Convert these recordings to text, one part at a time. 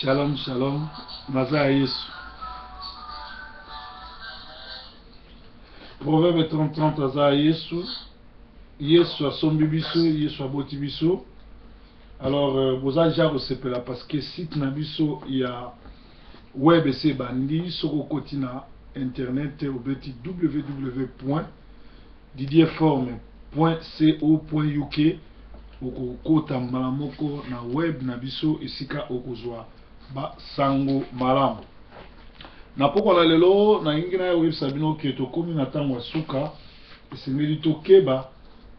Shalom, shalom. Naza Yesu. Proverbe 30, Naza Yesu. Yesu a son bibiso, Yesu a boti biso. Alors, vous avez déjà reçu parce que site Nabiso, il y a web et c'est bandi, sur le continent internet, au petit www.didierforme.co.uk. Okokota malamoko na web na biso esika okozwa ba sango malamu na poko la lelo na ingina ya web sabino ke tokomi na tango suka esengeli tokeba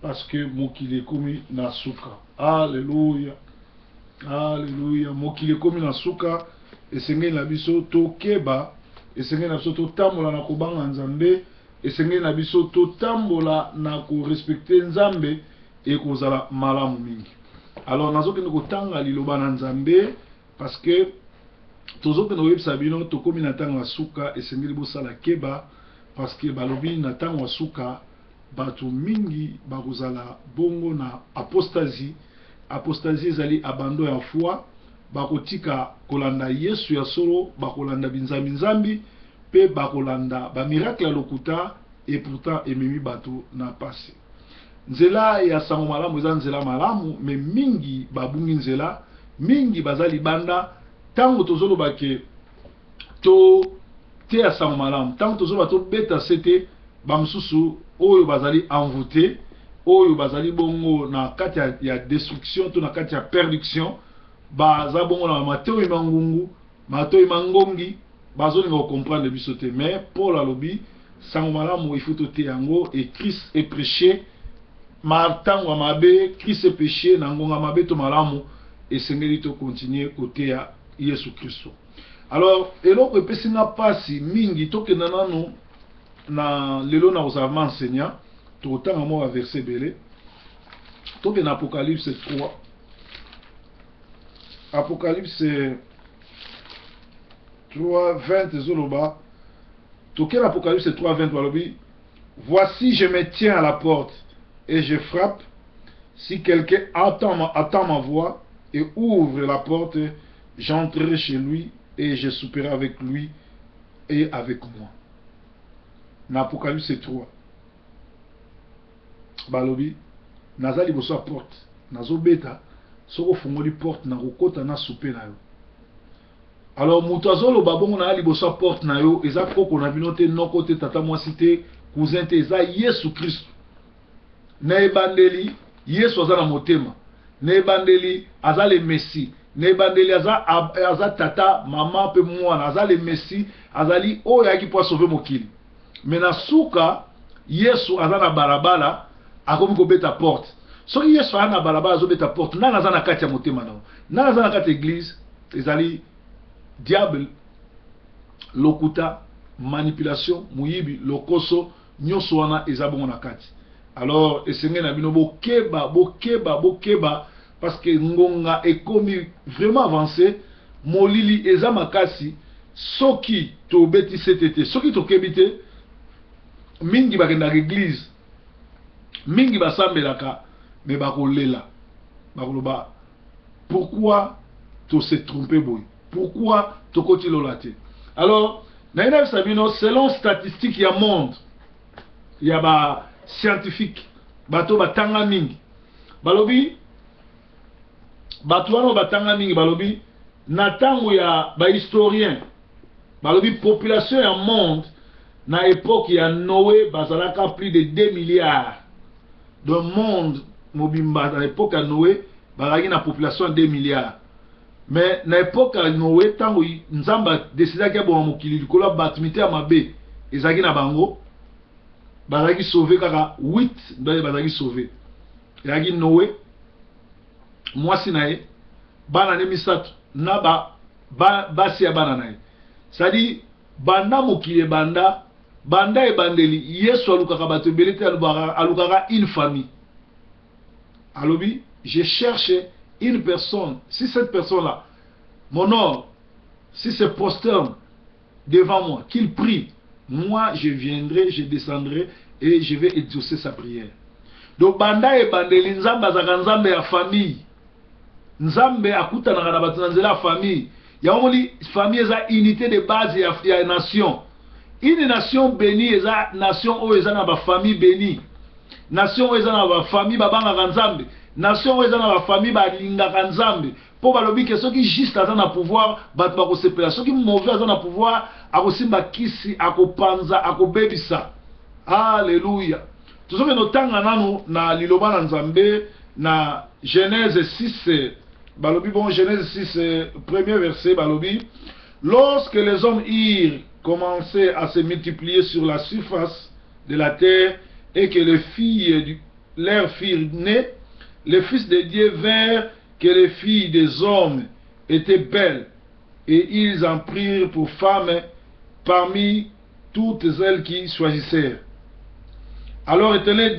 parce que mokili komi na suka. Alléluia, alléluia. Mokili komi na suka esengeli na biso tokeba, esengeli na biso totambola na kobanga nzambe, esengeli na biso totambola na ko respecter nzambe et kozala malamu mingi. Alors nazokende kotanga liloba na nzambe parce que tozokende oyebisa bino tokomi na ntango ya suka esengeli bosala keba parce que balobi na ntango ya suka bato mingi bakozala bongo na apostasie. Apostasie ezali abandon ya foi, bakotika kolanda Yesu ya solo, bakolanda binzambi nzambi pe bakolanda ba miracle ya lokuta et pourtant ememi bato na passé. Nzela ya sango malamu eza nzela malamu, mais mingi babungi nzela, mingi bazali banda tango tozoloba ke to te ya sango malamu, tango tozoloba to beta sete bamsusu oyo bazali envoûté, oyo bazali bongo na kati ya destruction to na kati ya perdiction, baza bongo na mateo imangungu, mateo imangongi, bazolinga comprendre biso te. Mais Paul alobi sango malamu il faut to te yango et Christ est prêché. Martango mabe, Christ est péché, nangonga mabe to malamu, et sengeli to continuer côté ya Yesu Christo. Alors, eloko epesinga pasi mingi toke nanano na lelo na osavement enseignant, to otanga mo verset belé. Toke na Apocalypse 3. Apocalypse 3, 20 zoloba. Toke na Apocalypse 3, 20 walobi. Voici je me tiens à la porte et je frappe. Si quelqu'un attend ma voix et ouvre la porte, j'entrerai chez lui et je souperai avec lui et avec moi. Dans Apocalypse 3. Balobi, nazali boso porte, nazo beta, soko fungoli porte na kokota na souper na yo. Alors mutazolo babongo na ali boso porte na yo, eza koko na binote non côté tata mwasi te, cousin te, eza Yesu Christ. Na ebandeli Yesu aza na motema, na ebandeli aza le Messi, na ebandeli aza tata mama pe mwana, aza le Messi, azali oyo yaki po sauver mokili. Mais na suka Yesu aza na balabala akomi kobeta porte. So Yesu aza na balabala azobeta porte, nana aza na kati ya motema na, nana aza na kati ya église, ezali diable, lokuta, manipulation, muyibi, lokoso, nyonso wana eza bongo na kati. Alors, esenge na bino bokeba, parce que ngonga ekomi vraiment avancé, molili eza makasi, soki to beti setete, soki to kebite, mingi bakenda l'église, mingi basambelaka, mais bakolela, bakoloba, pourquoi to se tromper boy? Pourquoi to koti lolate? Alors, na ina sabino, selon statistique ya monde, ya ba scientifique, bato batanga mingi balobi, bato wana batanga mingi balobi, na tango ya ba historien balobi population ya monde na époque ya Noé bazalaka plus de 2 milliards de monde mobimba. Na époque ya Noé bazalaki na population de 2 milliards, mais na époque ya Noé tango nzamba décidaki ya bona mokili likolo batumite ya mabe ezalaki na bango, bazaki sauvé kaka 8 ndenge bazaki sauvé. Yaki Noé mwasi nae bana ne misato na basi ya bana nae. C'est-à-dire banda mokile banda ebandeli Yesu alukaka bato belete alukaka une famille. Alobi, je cherche une personne. Si cette personne là m'honore, si ce posteur devant moi qu'il prie, moi je viendrai, je descendrai et je vais exaucer sa prière. Donc banda e bandeli nzambe azaka nzambe ya famille. Nzambe akutanaka na bato na nzela ya famille. ya omoni famille eza unité de base ya nation. Une nation bénie eza nation oyo eza na ba famille bénie. Nation oyo eza na ba famille babangaka Nzambe. Nation oyo eza na ba famille balingaka Nzambe. Po balobi ke soki juste aza na pouvoir bato bakosepela, soki mauvais aza na pouvoir akosimba kisi akopanza akobebisa. Alléluia. Tozoke notanga nanu na liloba na Nzambe na Genèse 6 balobi bon Genèse 6 premier verset balobi lorsque les hommes eurent commencé à se multiplier sur la surface de la terre et que les filles leurs filles nées, les fils de Dieu vinrent que les filles des hommes étaient belles et ils en prirent pour femmes parmi toutes elles qui choisissèrent. Alors Éternel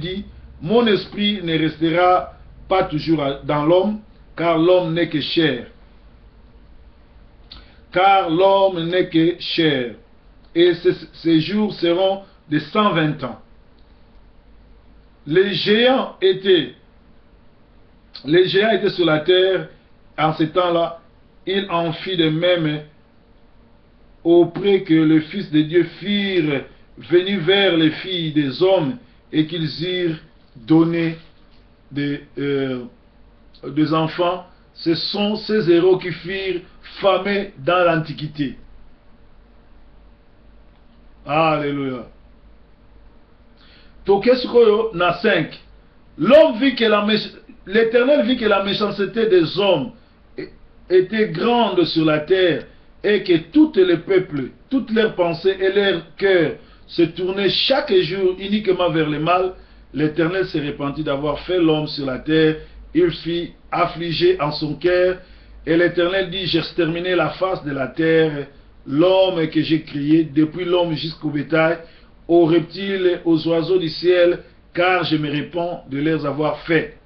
dit, mon esprit ne restera pas toujours dans l'homme, car l'homme n'est que chair. Car l'homme n'est que chair. Et ces jours seront de 120 ans. Les géants étaient sur la terre en ce temps-là. Il en fit de même auprès que le Fils de Dieu firent venir vers les filles des hommes et qu'ils eurent donné des enfants. Ce sont ces héros qui furent famés dans l'Antiquité. Alléluia. Na 5. L'homme vit que l'Éternel vit que la méchanceté des hommes était grande sur la terre et que tous les peuples, toutes leurs pensées et leurs cœurs se tournaient chaque jour uniquement vers le mal. L'Éternel se repentit d'avoir fait l'homme sur la terre. Il fit affliger en son cœur. Et l'Éternel dit, j'exterminai la face de la terre, l'homme que j'ai créé, depuis l'homme jusqu'au bétail, aux reptiles, aux oiseaux du ciel, car je me répands de les avoir faits.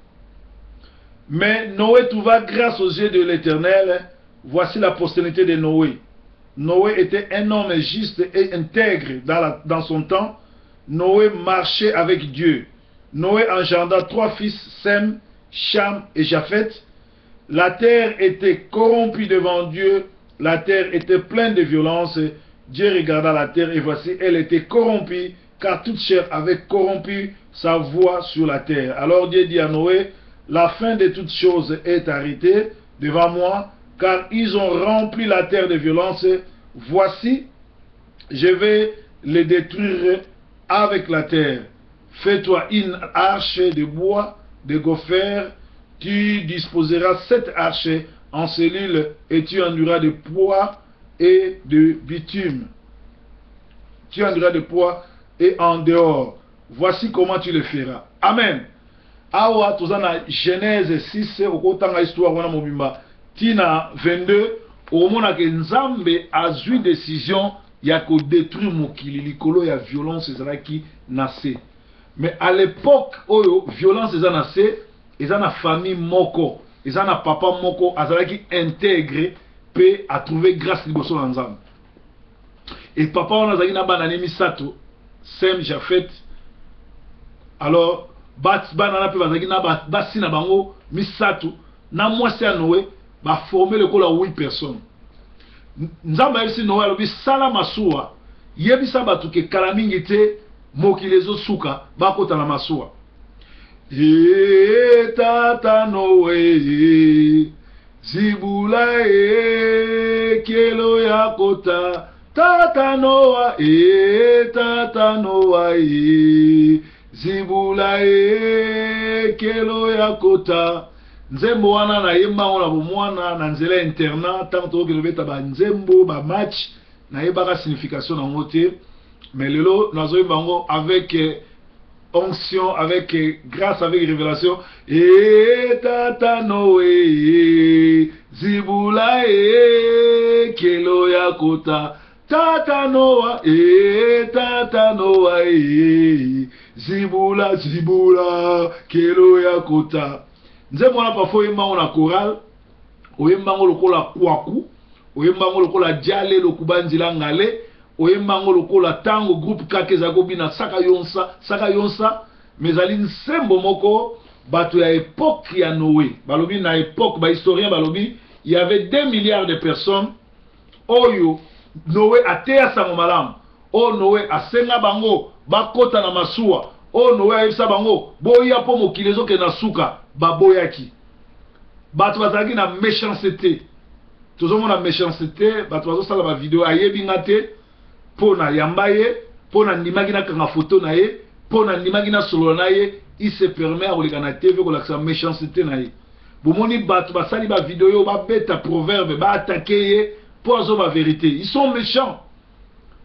Mais Noé trouva grâce aux yeux de l'Éternel. Voici la postérité de Noé. Noé était un homme juste et intègre dans son temps. Noé marchait avec Dieu. Noé engenda 3 fils, Sem, Cham et Japhet. La terre était corrompue devant Dieu. La terre était pleine de violence. Dieu regarda la terre et voici, elle était corrompue, car toute chair avait corrompu sa voie sur la terre. Alors Dieu dit à Noé, la fin de toutes choses est arrêtée devant moi, car ils ont rempli la terre de violence. Voici, je vais les détruire avec la terre. Fais-toi une arche de bois, de gopher. Tu disposeras cette arche en cellules et tu enduras de poids et de bitume. Tu enduras de poids et en dehors. Voici comment tu le feras. Amen. Awa tozana Genèse 6 okotanga histoire wana mobimba tina 22 omona ke Nzambe azwi décision ya ko détruire mokili likolo ya violence ezalaki na se. Mais à l'époque oyo violence ezana se ezana famille moko ezana papa moko azalaki intègre pe a trouvé grâce liboso na Nzambe. Et papa wana azalaki na bana ne misato Sem Japhet. Alors banana pe bazaki na basi na bango misato na mwasi ya Noé ba former le kola 8 personnes. Nzamba yebisi Noé alobi sala masuwa yebisa batu ke kala mingi te mokili ezosuka bakota na masuwa. Tata Noé zibula kelo ya kota tata Noa tata Noa zibula kelo ya kota. Nzembo wana na yemba wana bomwana na nzela internat tanto ke lobeta ba nzembo ba match na yebaka signification na ngote. Mais lelo nazo yembango avec onction, avec grâce, avec révélation. Tata Noé zibula kelo ya kota tata Noa tata Noa zibula kelo ya kota. Nzembo wana parfois oyembango na choral, oyembango lokola kwaku, oyembango lokola diale lokubanzila ngale, oyembango lokola tango groupe kakeza gobina saka yonsa, mezali nsembo moko bato ya époque ya Noé balobi na époque ba historien balobi il y avait 2 milliards de personnes oyo Noé ateya sango malamu o Noé asenga bango bakota na masuwa o Noé ayebisa bango boya po mokili ezoke na suka baboyaki bato bazalaki na méchanceté tozomona méchanceté bato bazosala ba vidéo ayebi nga te mpo na yamba ye mpo na ndimaki nakanga foto na ye mpo na ndimaki na solo na ye il se permet akoleka na TV kolakisa méchanceté na ye bomoni bato basali ba vidéo yo babeta proverbe baattake ye mpo azoba vérité. Ils sont méchants.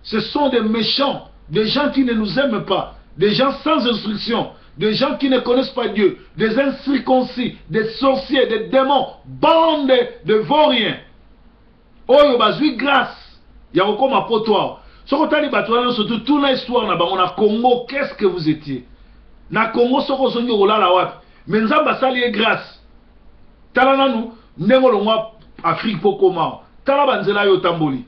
Ce sont des méchants, des gens qui ne nous aiment pas, des gens sans instruction, des gens qui ne connaissent pas Dieu, des incirconcis, des sorciers, des démons, bande de vauriens. Oyo bazui grâce ya kokoma potoir. Soko tali bato wana surtout toute l'histoire na bango na Congo, qu'est-ce que vous étiez? Na Congo soko zongi kolala wapi? Mais nzamba sali grâce. Tala nanu ndenge longwa Afrique pokoma. Tala banzela yo tamboli.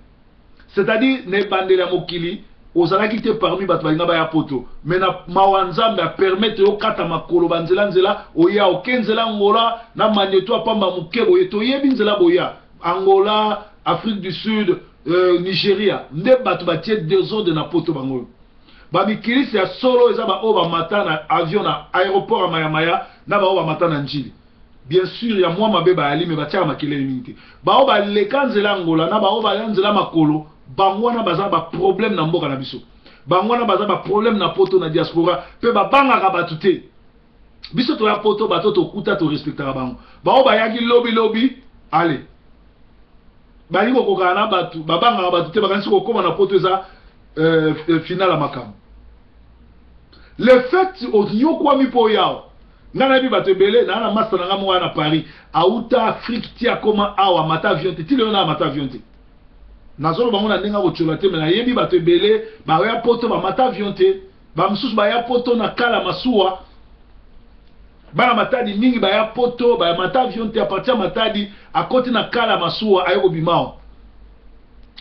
C'est-à-dire ne bandela mokili ozalaki te parmi bato balinga ba ya poto. Mais na mawanzambe a permettre yo kata makolo banzela nzela oya okenzela ngola na manyeto apamba mukebo yeto yebi nzela boya. Angola, Afrique du Sud, Nigeria, nde bato batie 2 ans de na poto bango. Ba mikili ya solo eza ba oba mata na avion na aéroport à Maya na ba oba mata na njili. Bien sûr, il y a moi ma bébé ali mais batia makile limité. Ba oba lekanzela ngola na ba oba yanzela makolo, bangwana baza ba problème na mboka na biso. Bangwana baza ba problème na poto na diaspora, pe ba banga ka batute. Biso to ya poto bato to kuta to respectera bango. Ba oba yaki lobby, allez. Ba liko koka na batu, ba banga ka batute ba kanisi ko koma na poto za final à makam. Le fait au nyokwa mi po yao. Nana bi bato belé na master na ngamo na Paris auta Afrique tia koma awa mata avion te tile na mata avion te nazolo bango na ndenga bochola te na yebi bato belé ba ya poto ba mata avion te ba msusu ba ya poto na kala masuwa ba matadi mingi ba ya poto ba mata avion te a partir matadi a côté na kala masuwa ayoko bimao.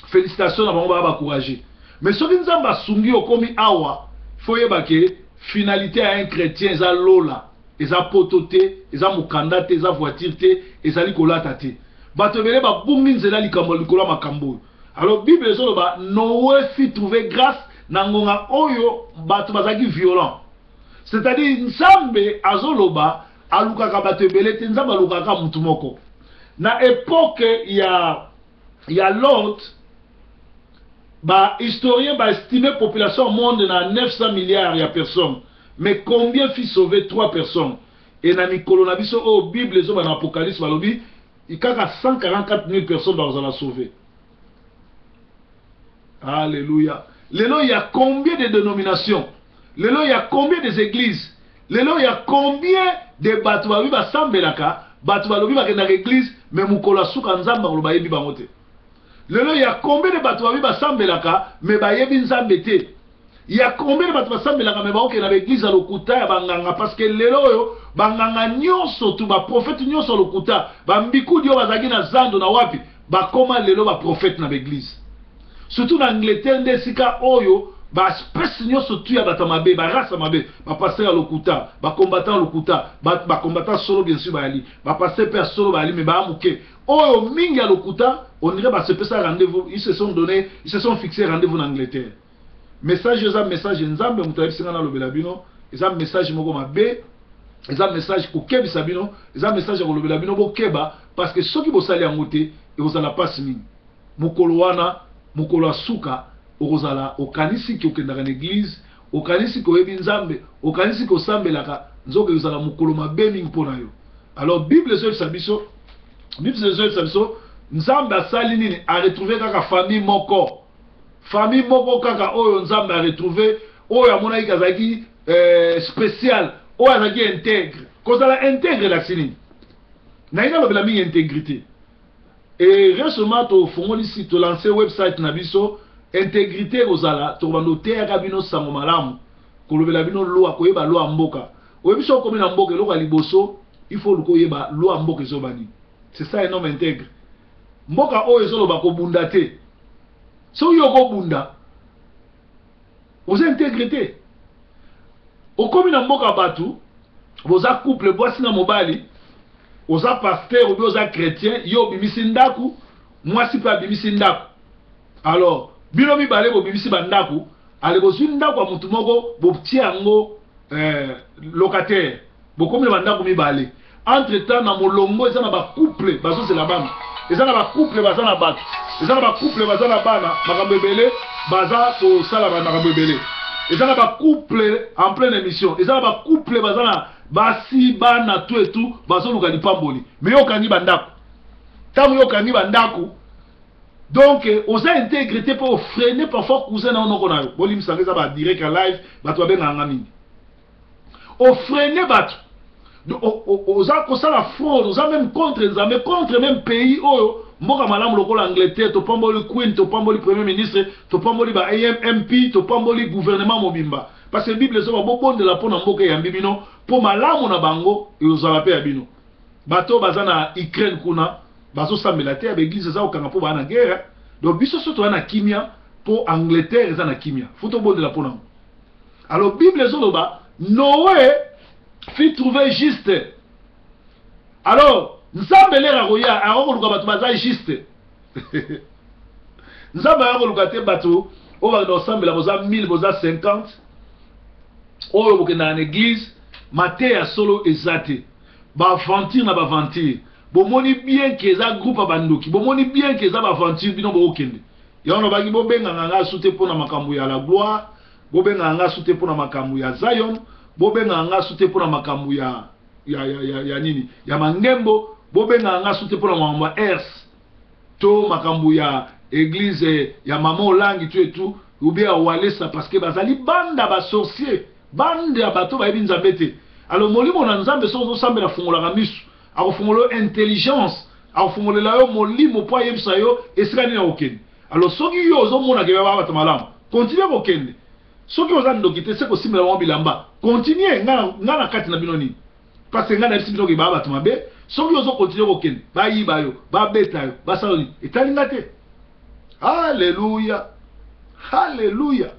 Félicitations na bango ba courageux mais soki nzamba sungi okomi awa foyeba ke finalité à un chrétien za lola. Eza potote, eza mukandate, eza voiture, eza likolata te. Bato bele ba bungi nzela likambo likola makambo. Alors Bible ezolo ba Noé fit trouver grâce na ngonga oyo bato bazaki violent. C'est-à-dire nzambe azoloba alukaka bato bele te nzambe alukaka mutu moko. Na époque ya Lot ba historien ba estimer population monde na 900 milliards ya personnes. Mais combien fit sauver 3 personnes? Et na mikolo na biso au Bible les hommes dans Apocalypse balobi il y a 144 000 personnes dans la sauver. Alléluia. Lelo il y a combien de dénominations? Lelo il y a combien des églises? Lelo il y a combien de bato babi ba sambelaka, bato balobi ba kena église mais mukola suka nzamba koloba yebi bangote. Lelo il y a combien de bato babi ba sambelaka mais ba yebi nzambe te? Il y a combien de bato basambelaka me baoke na l'église à lokuta ya banganga parce que lelo yo banganga nyonso tu ba prophète nyonso lokuta ba mbiku dio bazaki na zando na wapi ba koma lelo ba prophète na l'église surtout na Angleterre ndesika oyo ba espèce nyonso tu ya bata mabe ba race mabe ba passer à lokuta ba combattant lokuta ba combattant solo bien sûr ba ali ba passer per solo ba ali mais ba amuke oyo mingi ya lokuta on dirait ba se pesa rendez-vous ils se sont fixés rendez-vous en Angleterre. Message eza message nzambe mutabisinga na lobela bino eza message moko mabe eza message ko kebisa bino eza message ko lobela bino bokeba parce que soki bosali yango te ekozala pasi mingi mokolo wana mokolo asuka okozala okanisi ki okendaka na église okanisi ko yebi nzambe okanisi ko sambelaka nzoka ekozala mokolo mabe mingi mpona yo. Alors Bible ezolisa biso nzambe asali nini a retrouver kaka famille moko. Famille moko kaka oyo nzambe a retrouvé oyo amona ikazaki spécial oyo azaki intègre kozala intègre la sini na ina lobela mingi intégrité et récemment to fongoli site to lancer website na biso intégrité kozala to bando teyaka bino sango malamu kolobela bino loi koyeba loi mboka oyo biso komi na mboka eloko liboso il faut koyeba loi mboka ezobani. C'est ça un homme intègre. Mboka oyo ezoloba ko bunda te. So yoko bunda aux intégrité au commune mboka batu Boza couple boisi na mobali, oza pasteur ou oza chrétien, yo bimisi ndaku, mwasi pa bimisi ndaku. Alors, bino mibale bo bimisi bandaku, ale bozwi ndaku wa mutu moko bo tiango locataire. Bo comme le bandaku mibale. Entre temps na molongo eza na ba couple bazo c'est la bande. Eza na ba couple baza na bat. Eza na ba couple baza na bana, makambo ebele baza ko sala ba makambo ebele. Eza na ba couple en pleine émission. Eza na ba couple baza na basi bana tout et tout bazo luka lipamboli. Mais yo kangi bandaku. Tango yo kangi bandaku. Donc, aux intégrité pour freiner parfois cousin na onoko na yo. Bolim sangeza ba direct en live, ba to benga ngami. Au freiner bat. Aux a la fraude, aux a même contre même pays oyo. Mboka malamu lokola Angleterre, to pamboli queen, to pamboli premier ministre, to pamboli ba MP, to pamboli gouvernement mobimba. Parce que la Bible so ba bon de la pona mboka ya mbibino, po malamu na bango et aux ala pe ya bino. Bato bazana Ukraine kuna, bazo sambela te ba église za okanga po ba na guerre. Donc biso soto na kimia po Angleterre za na kimia. Faut bon de la pona. Alors Bible zo loba Noé fit trouver juste. Alors Nzambe lera roya aroko luka bato baza juste. Nzambe aroko luka te bato o ba do Nzambe la boza 1000 boza 50. Oyo boke na église maté ya solo ezate. Ba aventure na ba aventure. Bomoni bien que eza groupe bandoki. Bomoni bien que eza ba aventure bino bo okende. Ya ono bagi bo benga nganga sute pona makambo ya la gloire, bo benga nganga sute pona makambo ya Zion, bo benga nganga sute pona makambo ya nini? Ya mangembo, bo benga nganga sute pona makambo ya Ers. To makambo ya église ya maman Olangi tu et tout, ou bien Walesa parce que bazali banda ba sorcier, bande ya bato ba yebi Nzambe te. Alors molimo na Nzambe so sambela fungola misu. Akofungolo intelligence, akofungolela yo molimo po yebisa yo esika nini okende. Alors soki yo ozomona ke baba batamalam, continue kokende. Soki oza ndokite se ko simela mo bilamba, continue ngana kati na bino ni. Parce que ngana bisimo ke baba batamabe, soki ozo continue kokende, ba yiba yo, ba beta yo, ba saloni, etalinga te. Alléluia. Alléluia.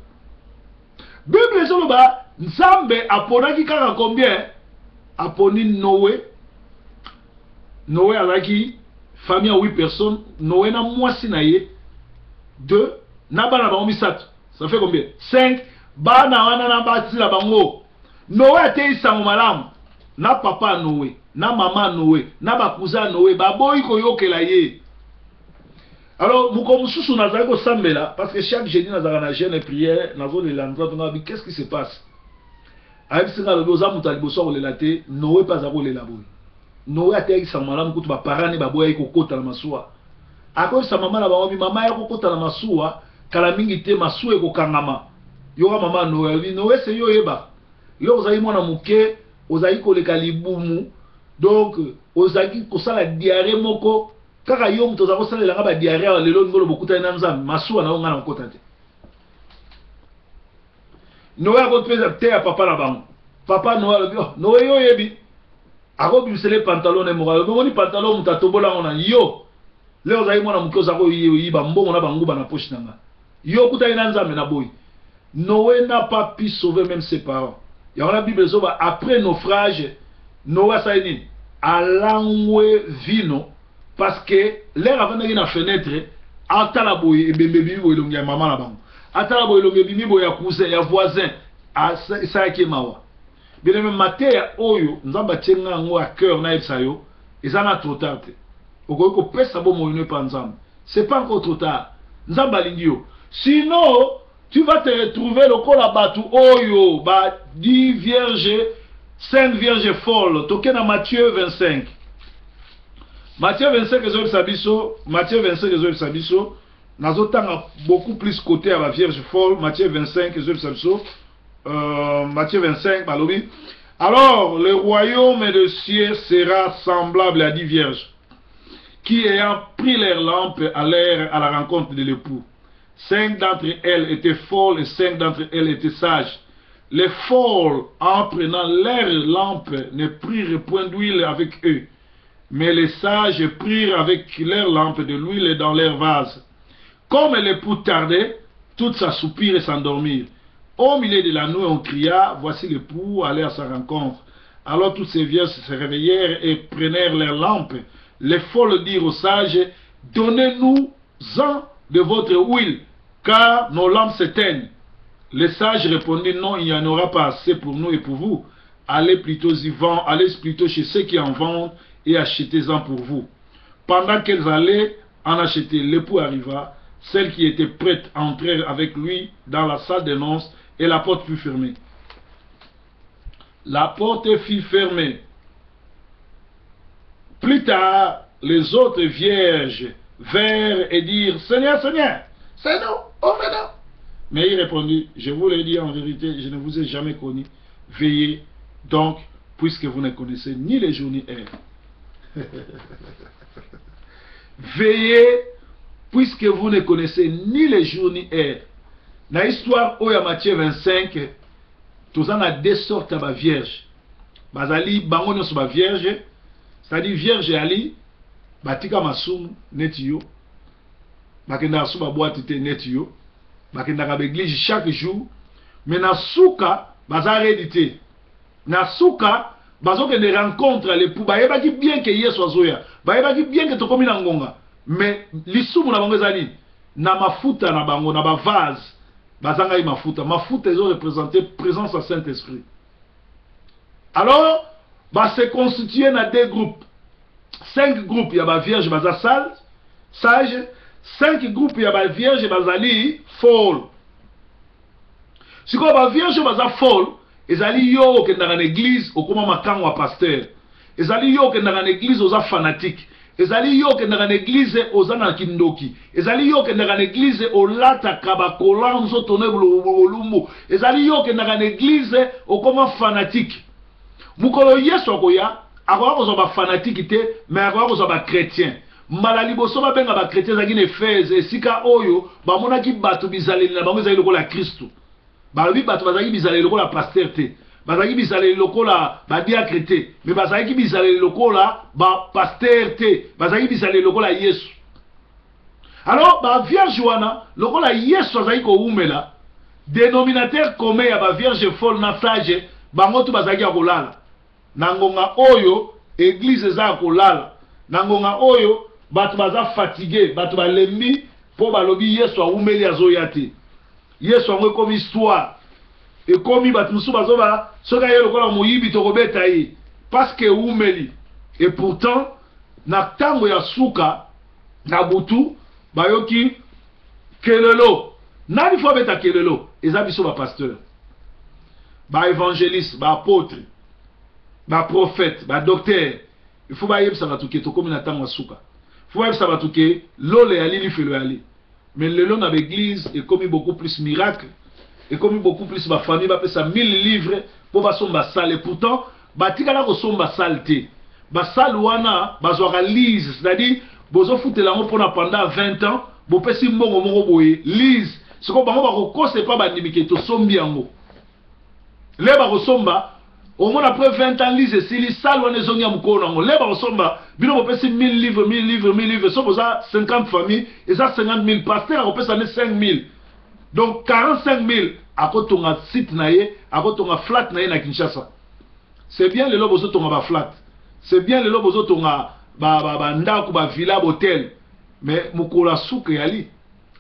Bible ezoloba Nzambe aponaki kaka combien? Aponi Noé. Noé avec famille à 8 personnes. Noé na mwasi na ye 2. Nabana ba omisatu. Ça fait combien? 5. Bana wana na bati la bango. Noé te isango malamu. Na papa Noé, na maman Noé, na ba cousin Noé, ba boy ko yokela ye. Alors muko mususu nazali ko sambela parce que chaque jeudi nazala na jeûne et prière, nazo le landra tonga bi qu'est-ce qui se passe? Avec singa le boza mutali boso le laté, Noé pas ako le laboy. Noé a été sa maman kutu ba parane ba boya ko kota na masuwa. Ako sa maman na ba obi mama ya ko kota na masuwa, kala mingi te masuwa ko kangama. Yo mama Noé, vi Noé se yo yeba. Yo ozali mwana muke, ozali ko le kalibumu. Donc ozali ko sala diarrhée moko, kaka yo mto za ko sala la ba diarrhée lelo ngolo bokuta na Nzambe, masuwa na ngana ko tante. Noé a ko pesa te ya papa na bango. Papa Noé, Noé yo yebi. Ako bisele pantalon e mokalo ngoni pantalon mutatobola ona yo leo zai mwana mkoza ko yiba mbongo na banguba na poche nanga yo kuta ina Nzambe na boy. Noé n'a pas pu sauver même ses parents. Il y a la Bible zoba après naufrage Noé sa ini alangwe vino parce que l'air avant de na fenêtre atala boy e bembebi boy longi ya mama na bango atala boy longi bimi boy ya cousin ya voisin a sa ki mawa. Bien même matin oyo Nzamba tienga ngo à cœur na esayo ezana trop tard. Oko pesa bo moyo pa Nzamba. C'est pas encore trop tard. Nzamba lingio. Sinon, tu vas te retrouver le kola batu oyo ba 10 vierges, 5 vierges folles. Tokena Matthieu 25. Matthieu 25 ezo sabiso, Matthieu 25 ezo sabiso. Nazotanga beaucoup plus côté à la vierge folle. Matthieu 25 ezo sabiso. Matthieu 25, balobi. Alors, le royaume des cieux sera semblable à 10 vierges qui, ayant pris leurs lampes, allèrent à la rencontre de l'époux. 5 d'entre elles étaient folles et 5 d'entre elles étaient sages. Les folles, en prenant leurs lampes, ne prirent point d'huile avec eux, mais les sages prirent avec leurs lampes de l'huile dans leurs vases. Comme l'époux tardait, toutes s'assoupirent et s'endormirent. Au milieu de la nuit, on cria, voici l'époux, allez à sa rencontre. Alors toutes ces vierges se réveillèrent et prenèrent leurs lampes. Les folles dirent aux sages, donnez-nous-en de votre huile, car nos lampes s'éteignent. Les sages répondirent, non, il n'y en aura pas assez pour nous et pour vous. Allez plutôt chez ceux qui en vendent et achetez-en pour vous. Pendant qu'elles allaient en acheter, l'époux arriva, celle qui était prête à entrer avec lui dans la salle de noces, et la porte fut fermée. La porte fut fermée. Plus tard, les autres vierges vinrent et dirent, Seigneur, Seigneur, c'est nous, venons. Mais il répondit, je vous l'ai dit en vérité, je ne vous ai jamais connu. Veillez donc, puisque vous ne connaissez ni les jours ni heures. Veillez, puisque vous ne connaissez ni les jours ni heures. Dans l'histoire, au Matthieu 25, tous en a deux sortes de vierges. Bazali, bango nyonso ba vierge, c'est-à-dire vierge ali, batika masum netiyo, bakenda suba boîte te netiyo, bakenda ka l'église chaque jour, mais na suka bazare édité. Na suka bazo que des rencontres les pou bayeba ki bien que Yesu azoya, bayeba ki bien que tokomi na ngonga, mais lisumu na bango ezali na mafuta na bango na ba vase. Bazanga yi mafuta. Mafuta ils ont représenté présence à Saint-Esprit. Alors, se constituer dans deux groupes. 5 groupes, il y a des vierges, il y a sage. 5 groupes, il y a des vierges, il y a des folles. Si vous avez des vierges, il y a des folles, ils ont dans l'église, au comment makan ou pasteur. Ils ont dans l'église, aux fanatiques. Ezali yo ke ndaka l'église ozana kindoki. Ezali yo ke ndaka l'église olata kabakola nzoto ne bulumbu. Ezali yo ke ndaka l'église okoma fanatique. Mukolo Yesu akoya akoya ko ba fanatique te mais akoya ko ba chrétien. Mbala liboso ba benga ba chrétien za kine Efeze esika oyo ba monaki batu bizaleli na bango ezali lokola Kristo. Ba bi batu bazaki bizaleli lokola pasteur te. Bazaki bizaleli lokola ba diacre te, mais bazaki bizaleli lokola ba pasteur te, bazaki bizaleli lokola Yesu. Alors ba vierge wana lokola Yesu azaki ko umela, dénominateur commun ya ba vierge folle na sage, bango tu bazaki akolala. Nangonga oyo église za kolala. Nangonga oyo batu baza fatigué, batu balembi po balobi Yesu a umeli azoyate. Yesu a comme histoire. Et comme il va tout ça, ce gars est le moyibi to robeta yi parce que umeli. Et pourtant, na tango ya suka na butu bayoki kelelo. Nani faut beta kelelo. Ezabiso ba pasteur, ba évangéliste, ba apôtre, ba prophète, ba docteur. Il faut ba yeb sa batuke to comme na tango suka. Il faut yeb sa batuke lole ali li fait le ali. Mais le long dans l'église est commis beaucoup plus miracle. Et comme beaucoup plus ma famille va payer ça 1000 livres pour passer ma salle. Et pourtant, batika la ko ma salle. Ba salle wana bazwa lise, c'est-à-dire bozo foutre la pendant 20 ans, bo pesi mbongo moko boye lise. Ce qu'on bango ba ko c'est pas ba ndimike to sombi yango. Le ba ko somba au moins après 20 ans lise si li salle wana zongi mukona ngo. Le ba ko somba bino bo pesi 1000 livres, so boza 50 familles et ça 50 000 pasteurs ko pesa 5 000. Donc 45 000 à côté de site naïe, à côté de flat naïe na Kinshasa. C'est bien le lobo zoto nga flat. C'est bien le lobo zoto nga ndaku ba villa hôtel. Mais mukola souke yali.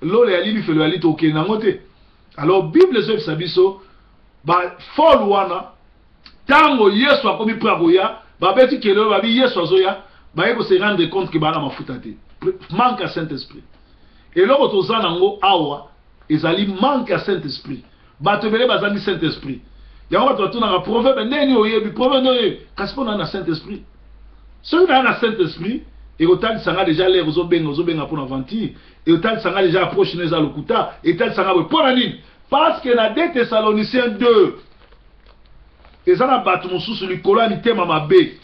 Lole yali lui fait le yali to kenangote. Alors Bible zef sabiso ba fol wana tango Yesu akomi pragoya, ba beti kelo ba bi Yesu azoya, ba yeko se rendre compte que ba na mafuta te. Manque à Saint-Esprit. Et lobo to zanango awa ezali manque à Saint-Esprit. Batebele bazali Saint-Esprit. Yango bato batuna ka proverbe neni oyebi proverbe noye kasi pona na Saint-Esprit. Soki na Saint-Esprit et otali sanga déjà l'air ozobenga pona ventir et otali sanga déjà approche neza lokuta et otali sanga pona nini parce que na 2 Thessaloniciens 2 ezana bato mususu likolo ya mitema mabe.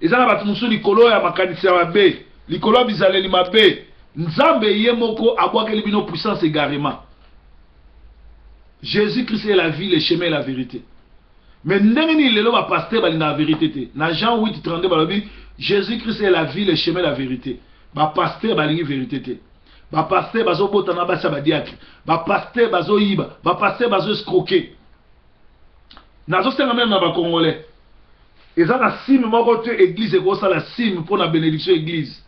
Ezana bato mususu likolo ya makanisi ya mabe, likolo ya bizaleli mabe. Nzambe ye moko abwakeli bino puissance égarément. Jésus-Christ est la vie, le chemin et la vérité. Mais ndengeni lelo ba pasteur bali na vérité te. Na Jean 8:32 balobi Jésus-Christ est la vie, le chemin et la vérité. Ba pasteur bali vérité te. Ba pasteur bazo botana basa ba diacre. Ba pasteur bazo yiba, ba pasteur bazo escroquer. Nazo senga même na ba congolais. Et ça, la cime, moi, quand église, et ça, la cime pour la bénédiction église.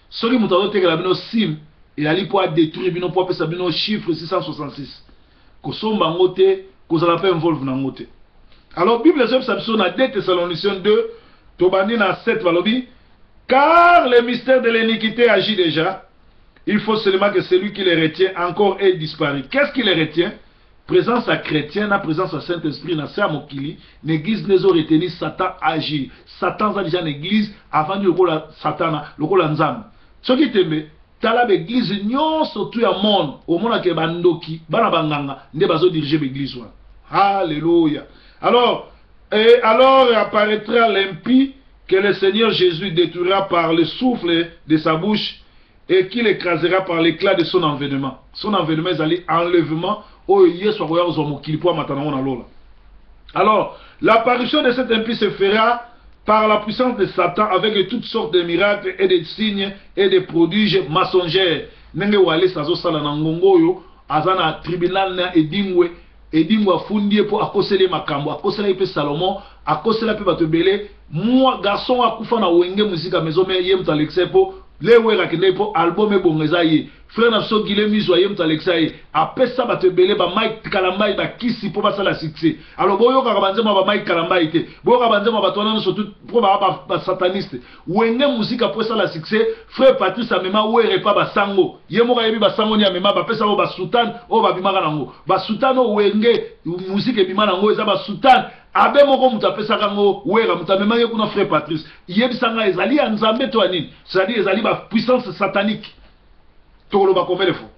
Celui qui m'a dit que la cime, il a dit pour détruire, il a pour appeler ça, chiffre 666. Que son bangote, que ça l'appelle involve dans ngote. Alors, Bible, les hommes s'abstiennent dans 2 Thessaloniciens 2, Tobani dans 7, Valobi. Car le mystère de l'iniquité agit déjà. Il faut seulement que celui qui les retient encore ait disparu. Qu'est-ce qui les retient? Présence à chrétien, la présence à Saint-Esprit, na Samokili, l'église les aurait retenu, Satan agit. Satan a déjà l'église avant de le Satan, le rôle ensemble. Ce qui t'aime, t'as la l'église, non, surtout à monde, au monde qui est bandoki, banabanganga, ne pas diriger l'église. Alléluia. Alors apparaîtra l'impie que le Seigneur Jésus détruira par le souffle de sa bouche et qu'il écrasera par l'éclat de son envenement. Son envenement, c'est enlèvement. Alors, l'apparition de cet impie se fera par la puissance de Satan avec toutes sortes de miracles et de signes et de prodiges mensongers. Nenge wale sazo sala na ngongo yo azana tribunal na edingwe fundi po akosele makambo akosela ipe Salomon akosela pe batobele moi garçon akufa na wenge musika maison mais yem talexepo le wera kende po album ebongeza ye frère na so gile mizo yem talexaye apesa batobele ba Mike Kalambai ba kisi po basala succès. Alors boyo ka banzema ba Mike Kalambai te boyo ka banzema batona surtout po ba sataniste wenge musika po sala succès. Frère Patrice amema were pa ba sango yemo ka yebi ba sango ni amema ba pesa ba sultan o ba bimaka nango ba sultan o wenge musika bimaka nango eza ba sultan abe moko mutapesa kango wera mutamema ye kuna frère Patrice yebisanga ezali anzambe to anini c'est-à-dire ezali ba puissance satanique tolo ba combien de fois.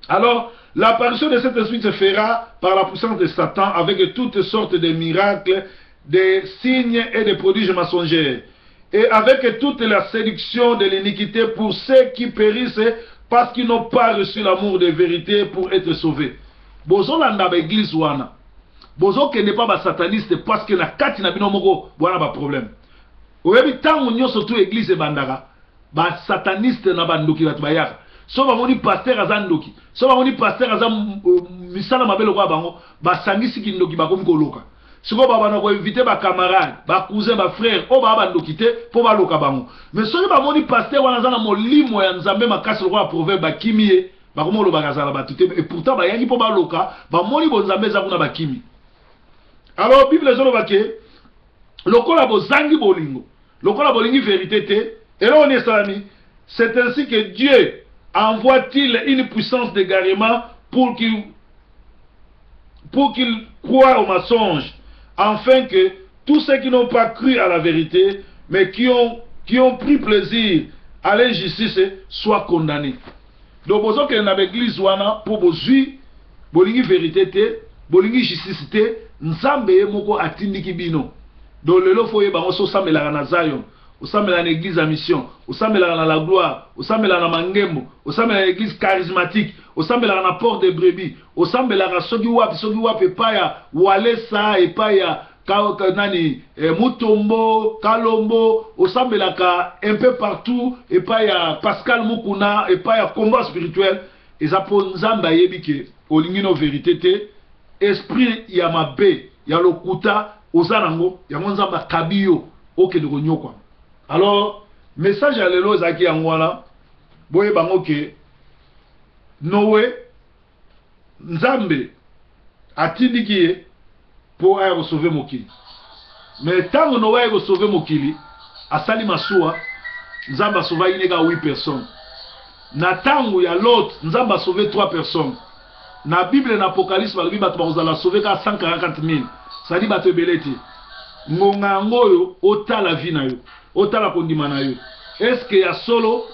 Alors l'apparition de cet esprit se fera par la puissance de Satan avec toutes sortes de miracles, des signes et des prodiges mensongers et avec toute la séduction de l'iniquité pour ceux qui périssent parce qu'ils n'ont pas reçu l'amour de vérité pour être sauvés. Bozolanda ba église wana bozo que n'est pas ba sataniste parce que na kati na bino moko wana ba problème. Oyebi tangu nyoso tu église e bandaka ba sataniste na bandoki batu bayaka. So ba moni pasteur azandoki. So ba moni pasteur azam misala mabelo kwa bango ba sangisi kindoki ba komi koloka. Siko ba bana ko inviter ba camarade, ba cousin, ba frère, o ba bandoki te po ba loka bango. Mais so ba moni pasteur wana zana molimo ya nzambe makasi kwa proverbe ba kimie ba komo lo ba kazala ba tuté et pourtant ba yangi po ba loka ba moni bo nzambe za kuna ba kimi. Alors Bible les olobake lokola bozangi bolingo lokola bolingi vérité te et là on est salami. C'est ainsi que Dieu envoie-t-il une puissance d'égarement pour qu'il croient au mensonge, afin que tous ceux qui n'ont pas cru à la vérité, mais qui ont pris plaisir à l'injustice, soient condamnés. Donc, besoin que dans l'église, pour bolingi vérité, bolingi justice, nzambe moko atindiki bino. Donc, le foye ba oso samela na Zion. Osamela na église à mission, osamela na la gloire, osamela na mangembo, osamela na église charismatique, osamela na porte de brebis, osamela na sogi wapi paya walesa et paya nani mutombo kalombo, osamela ka un peu partout et paya Pascal Mukuna et paya combat spirituel et ça pour nzamba yebike olingino vérité te esprit ya mabe ya lokuta osanango ya nzamba kabiyo oke de nyokwa. Alors, message à l'élo zaki angwana, boye bango ke Noé Nzambe atindiki pour aller sauver mokili. Mais tant que Noé a sauvé mokili, asali masua, Nzamba a sauvé 8 personnes. Na tango ya l'autre, Nzamba a sauvé 3 personnes. Na Bible na Apocalypse, la Bible a sauvé 140 000. Ça dit bato beleti. Ngonga ngoyo ota la vie na yo. Otala kondima na yo. Est-ce que ya solo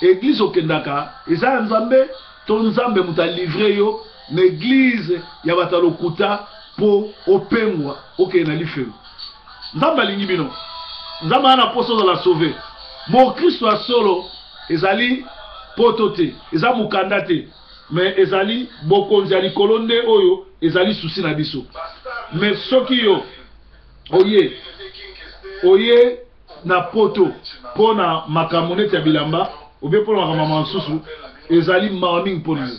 église okendaka eza nzambe to nzambe muta livrer yo na église ya batalokuta po opengwa oke na lifelo. Nzamba lingi bino. Nzamba ana poso za la sauver. Mo Christo a solo ezali potote, eza mukanda te. Mais ezali bokonzi ali kolonde oyo ezali souci na biso. Mais soki yo oye na poto pona makamonete ya bilamba obe pona makamama nsusu ezali maming pona yo.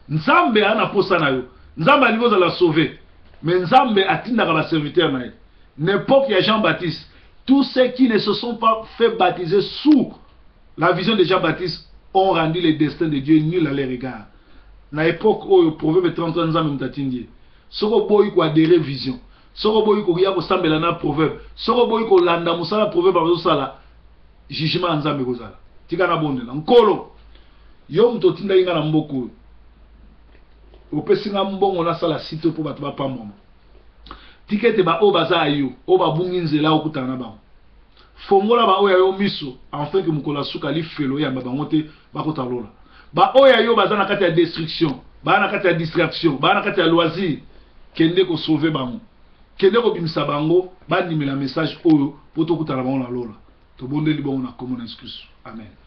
Nzambe ana posa na yo. Nzambe alivoza la sauver. Mais Nzambe atindaka ba serviteur na ye. n'époque il y a Jean-Baptiste, tous ceux qui ne se sont pas fait baptiser sous la vision de Jean-Baptiste ont rendu le destin de Dieu nul à leur égard. Na époque où le proverbe 30 ans même tatindie. Soko boy ko adhérer vision. Soko boy ko ya ko sambela na proverbe. Soko boy ko landa musala proverbe ba sala. Jugement nzambe ko zala. Tika na bondela. Nkolo. Yo mto tinda inga na mboko. Opesi nga mbongo na sala site po bato ba pa mama. Tikete ba o baza ayo, o ba bungi nzela okutana ba. Fongola ba o ya yo miso, enfin que mukola suka li felo ya bango te bakota lola. Ba oya yo baza na kati ya destruction, ba na kati ya distraction, ba na kati ya loisir, kende ko sauver bango. Kende ko bimisa bango, ba ndimela message oyo poto kutana bango na lola. To bondeli bango na common excuse. Amen.